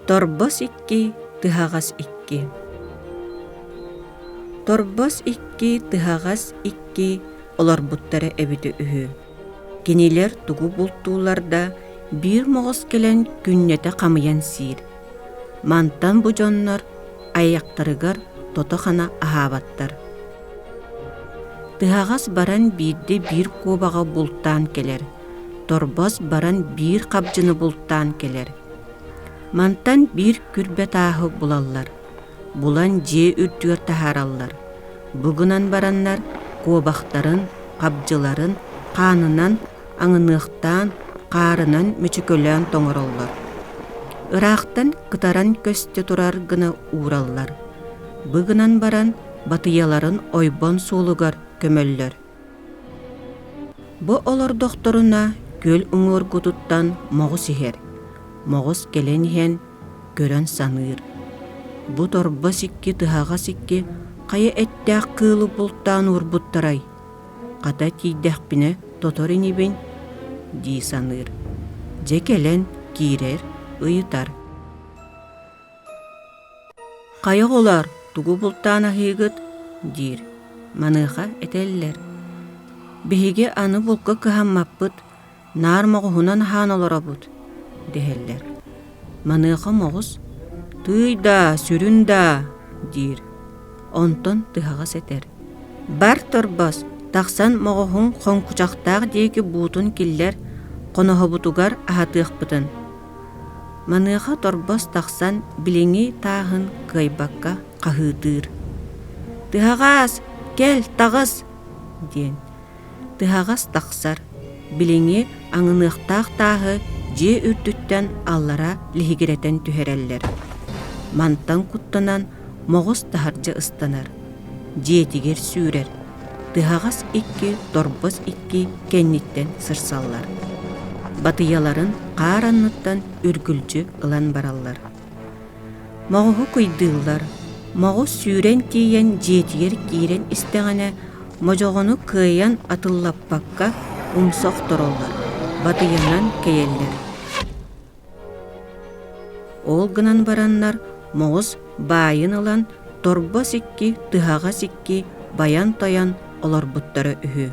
Торбос икки, тыһагас икки. Торбос икки, тыһагас икки, олорбуттары эбити үһү. Кинилер тугу бултууларда бир моҕос келен күннете камыян сиир. Мантан бу дьоннор айяктарыгар тотохана аһаабаттар. Тыһагас баран биирде бир куобаҕа бултаан келер. Торбос баран бир кабдьыны бултаан келер. Мантан бир күрбэ тааһы булаллар. Булан дьиэ үрдүөр таһаараллар. Бугунан бараннар куобахтарын, кабдьыларын хаанынан, аҥыныахтаан, каарынан мүчүкөлөөн тоҥороллор. Ыраахтан кытаран көстө турар гына уураллар. Бугунан баран батыяларын ойбон суулугар көмөллөр. Бу олордохторуна көл уҥуоргутуттан моҕус иһэр. Моҕус келен иһэн көрөн саныыр. Бу торбос икки, тыһагас икки хайа эттээх кыылы бултаан уурбуттарай. Хата тиийдэхпине тотор инибин дии саныыр. Дьэ келен киирэр, ыйытар. Хайа олар тугу бултаан аһыыгыт диир. Маныыха этэллэр. Биһиги аны булка кыһаммаппыт, наар моҕуһунан хаан олоробут диһэллэр. Маныыха моҕус «Тый да, сүрүн да» диир. Онтон тыһагас этер. «Бар торбос, тахсан моҕоһуҥ хоҥкучахтаах диэки буутун киллэр хоноһобутугар аһатыахпытын». Маныыха торбос тахсан билиҥи тааһын кыайбакка хаһыытыыр. «Тыһагас, кел, таҕыс» диэн. Тыһагас тахсар. Билиҥи аҥыныахтаах тааһы дьиэ үрдүттэн аллара лиһигиретэн түһэрэллэр. Мантан куттанан моҕус таһардьа ыстанар. Дьиэтигэр сүүрэр. Тыһагас икки, торбос икки кэнниттэн сырсаллар. Батыяларын кааранныттан үргүлчү ылан бараллар. Моҕуһу куйдыыллар. Моҕус сүүрэн тиийэн дьиэтигэр киирэн истэҕинэ модьоҕону кыайан атыллаппакка умсох тороллар. Батыянан кэйэллэр. Ол гынан бараннар моҕус баайын ылан торбос икки, тыһагас икки баян тоян олорбуттары үһү.